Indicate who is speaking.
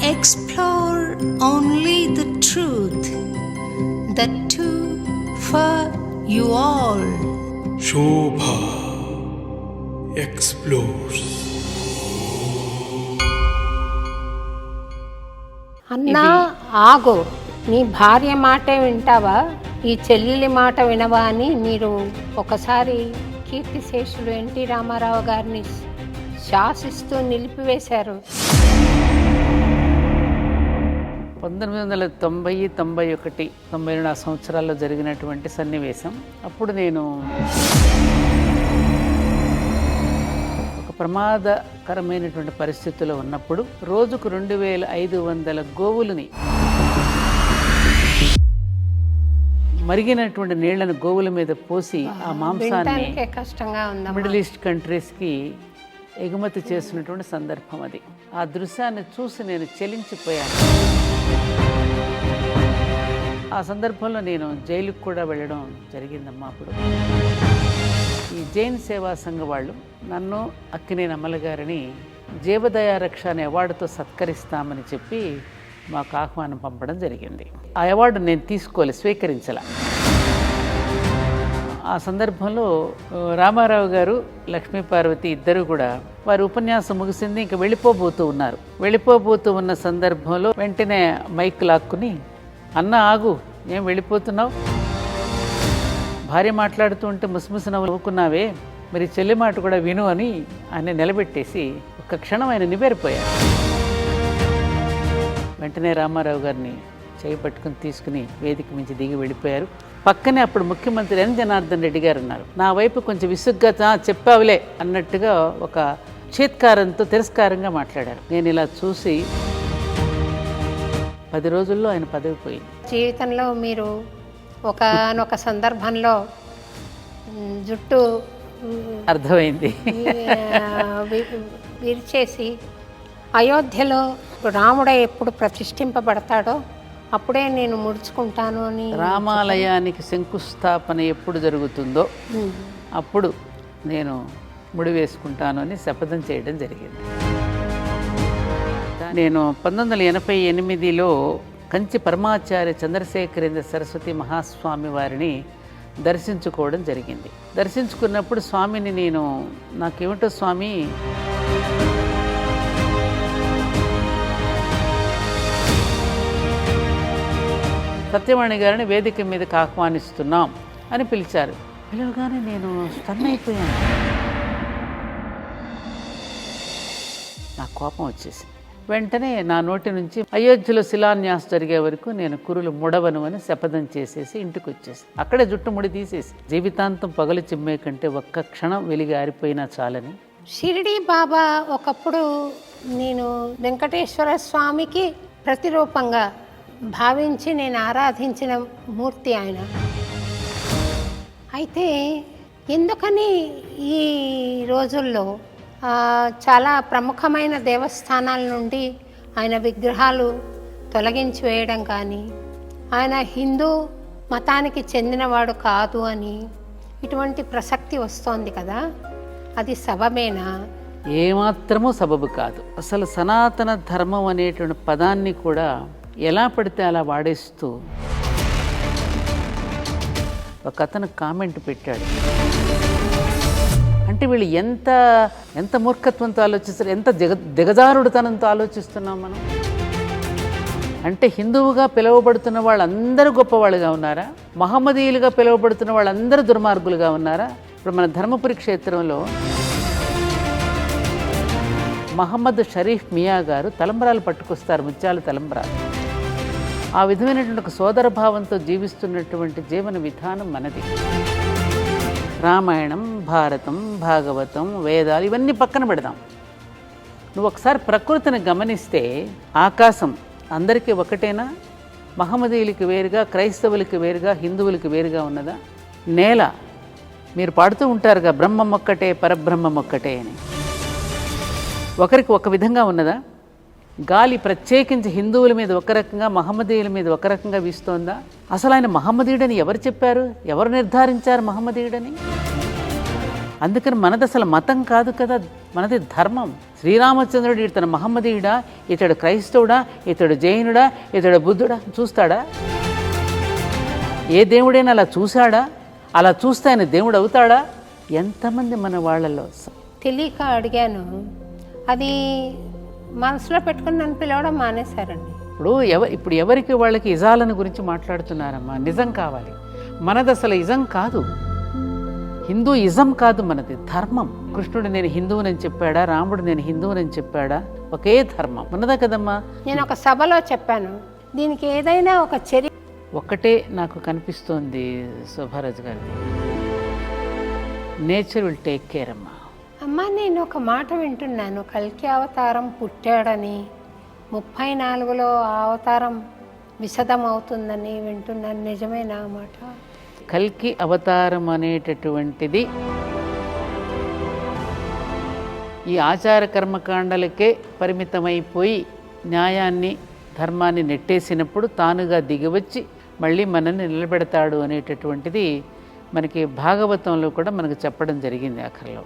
Speaker 1: explore only the truth, the two for you all.
Speaker 2: Shobha explores.
Speaker 3: అన్నా ఆగు, నీ భార్య మాటే వింటావా, ఈ చెల్లెలి మాట వినవా అని మీరు ఒకసారి కీర్తిశేషులు ఎన్టీ రామారావు గారిని శాసిస్తూ నిలిపివేశారు.
Speaker 4: 1990, 91 సంవత్సరాల్లో జరిగినటువంటి సన్నివేశం. అప్పుడు నేను ఒక ప్రమాదకరమైనటువంటి పరిస్థితిలో ఉన్నప్పుడు రోజుకు 2500 గోవులని, మరిగినటువంటి నీళ్లను గోవుల మీద పోసి ఆ మాంసాన్ని
Speaker 3: కష్టంగా ఉంది.
Speaker 4: మిడిల్ ఈస్ట్ కంట్రీస్కి ఎగుమతి చేస్తున్నటువంటి సందర్భం అది. ఆ దృశ్యాన్ని చూసి నేను చెలించిపోయాను. ఆ సందర్భంలో నేను జైలుకు కూడా వెళ్ళడం జరిగిందమ్మా. అప్పుడు ఈ జైన్ సేవా సంఘ వాళ్ళు నన్ను, అక్కినేని అమల గారిని జీవదయారక్ష అనే అవార్డుతో సత్కరిస్తామని చెప్పి మాకు ఆహ్వానం పంపడం జరిగింది. ఆ అవార్డు నేను స్వీకరించాల. ఆ సందర్భంలో రామారావు గారు, లక్ష్మీపార్వతి ఇద్దరు కూడా వారి ఉపన్యాసం ముగిసింది, ఇంకా వెళ్ళిపోబోతూ ఉన్నారు. వెళ్ళిపోబోతూ ఉన్న సందర్భంలో వెంటనే మైక్ లాక్కుని, అన్న ఆగు, ఏం వెళ్ళిపోతున్నావు, భార్య మాట్లాడుతూ ఉంటే ముసిముసి నవ్వుకున్నావే, మరి చెల్లి మాట కూడా విను అని ఆయన నిలబెట్టేసి ఒక్క క్షణం ఆయన నివేరిపోయారు. వెంటనే రామారావు గారిని చేయి పట్టుకుని తీసుకుని వేదిక మించి దిగి వెళ్ళిపోయారు. పక్కనే అప్పుడు ముఖ్యమంత్రి ఎన్ జనార్దన్ రెడ్డి గారు ఉన్నారు. నా వైపు కొంచెం విసుగ్గా చెప్పావులే అన్నట్టుగా ఒక చీత్కారంతో తిరస్కారంగా మాట్లాడారు. నేను ఇలా చూసి 10 రోజుల్లో ఆయన పదవి పోయింది.
Speaker 3: జీవితంలో మీరు ఒకనొక సందర్భంలో జుట్టు
Speaker 4: అర్థమైంది
Speaker 3: విరిచేసి అయోధ్యలో రాముడు ఎప్పుడు ప్రతిష్ఠింపబడతాడో అప్పుడే నేను ముడుచుకుంటాను అని,
Speaker 4: రామాలయానికి శంకుస్థాపన ఎప్పుడు జరుగుతుందో అప్పుడు నేను ముడి వేసుకుంటాను అని శపథం చేయడం జరిగింది. నేను 1988లో కంచి పరమాచార్య చంద్రశేఖరేంద్ర సరస్వతి మహాస్వామి వారిని దర్శించుకోవడం జరిగింది. దర్శించుకున్నప్పుడు స్వామిని నాకేమిటో స్వామి, సత్యవాణి గారిని వేదిక మీదకి ఆహ్వానిస్తున్నాం అని పిలిచారు. పిలవగానే నేను స్టన్ అయిపోయాను. నాకు కోపం వచ్చేసింది. వెంటనే నా నోటి నుంచి అయోధ్యలో శిలాన్యాస జరిగే వరకు నేను కురులు ముడవను అని శపథం చేసేసి ఇంటికి వచ్చేసి అక్కడే జుట్టు ముడి తీసేసి జీవితాంతం పగలు చిమ్మే కంటే ఒక్క క్షణం వెలిగి ఆరిపోయినా చాలని.
Speaker 3: షిరిడి బాబా ఒకప్పుడు నేను వెంకటేశ్వర స్వామికి ప్రతిరూపంగా భావించి నేను ఆరాధించిన మూర్తి ఆయన. అయితే ఎందుకని ఈ రోజుల్లో చాలా ప్రముఖమైన దేవస్థానాల నుండి ఆయన విగ్రహాలు తొలగించి వేయడం కానీ, ఆయన హిందూ మతానికి చెందినవాడు కాదు అని ఇటువంటి ప్రసక్తి వస్తోంది కదా, అది సబబేనా?
Speaker 4: ఏమాత్రమూ సబబు కాదు. అసలు సనాతన ధర్మం అనేటువంటి పదాన్ని కూడా ఎలా పడితే అలా వాడేస్తూ ఒక అతను కామెంట్ పెట్టాడు. అంటే వీళ్ళు ఎంత మూర్ఖత్వంతో ఆలోచిస్తారు, ఎంత దిగజారుడుతనంతో ఆలోచిస్తున్నాం మనం. అంటే హిందువుగా పిలువబడుతున్న వాళ్ళందరూ గొప్పవాళ్ళుగా ఉన్నారా? మహమ్మదీయులుగా పిలువబడుతున్న వాళ్ళందరూ దుర్మార్గులుగా ఉన్నారా? ఇప్పుడు మన ధర్మపురి క్షేత్రంలో మహమ్మద్ షరీఫ్ మియా గారు తలంబరాలు పట్టుకొస్తారు, ముత్యాలు తలంబరాలు. ఆ విధమైనటువంటి ఒక సోదర భావంతో జీవిస్తున్నటువంటి జీవన విధానం మనది. రామాయణం, భారతం, భాగవతం, వేదాలు ఇవన్నీ పక్కన పెడదాం. నువ్వు ఒకసారి ప్రకృతిని గమనిస్తే ఆకాశం అందరికీ ఒకటేనా? మహమ్మదీయులకి వేరుగా, క్రైస్తవులకి వేరుగా, హిందువులకి వేరుగా ఉన్నదా? నేల మీరు పాడుతూ ఉంటారుగా, బ్రహ్మం ఒక్కటే పరబ్రహ్మం ఒక్కటే అని, ఒకరికి ఒక విధంగా ఉన్నదా? గాలి ప్రత్యేకించి హిందువుల మీద ఒక రకంగా, మహమ్మదీయుల మీద ఒక రకంగా వీస్తోందా? అసలు ఆయన మహమ్మదీయుడని ఎవరు చెప్పారు? ఎవరు నిర్ధారించారు మహమ్మదీయుడని? అందుకని మనది అసలు మతం కాదు కదా, మనది ధర్మం. శ్రీరామచంద్రుడు ఇతను మహమ్మదీయుడా, ఇతడు క్రైస్తవుడా, ఇతడు జైనుడా, ఇతడు బుద్ధుడా చూస్తాడా? ఏ దేవుడైనా అలా చూశాడా? అలా చూస్తే ఆయన దేవుడు అవుతాడా? ఎంతమంది మన వాళ్ళలో
Speaker 3: తెలియక అడిగాను, అది మనసులో పెట్టుకుని నన్ను పిలవడం మానేశారండి.
Speaker 4: ఇప్పుడు ఎవరికి వాళ్ళకి ఇజాలను గురించి మాట్లాడుతున్నారమ్మా. నిజం కావాలి. మనది అసలు ఇజం కాదు, హిందూ ఇజం కాదు, మనది ధర్మం. కృష్ణుడు నేను హిందువునని చెప్పాడా, రాముడు నేను హిందువునని చెప్పాడా? ఒకే ధర్మం ఉన్నదా కదమ్మా.
Speaker 3: నేను ఒక సభలో చెప్పాను, దీనికి ఏదైనా ఒక చర్య
Speaker 4: ఒక్కటే నాకు కనిపిస్తోంది శోభారాజు గారి, నేచర్ విల్ టేక్ కేర్ అమ్మా.
Speaker 3: అమ్మ, నేను ఒక మాట వింటున్నాను, కల్కి అవతారం పుట్టాడని, 34లో ఆ అవతారం విశదం అవుతుందని వింటున్నాను. నిజమేనా మాట?
Speaker 4: కల్కి అవతారం అనేటటువంటిది ఈ ఆచార కర్మకాండలకే పరిమితమైపోయి న్యాయాన్ని ధర్మాన్ని నెట్టేసినప్పుడు తానుగా దిగివచ్చి మళ్ళీ మనల్ని నిలబెడతాడు అనేటటువంటిది మనకి భాగవతంలో కూడా మనకు చెప్పడం జరిగింది ఆఖరిలో.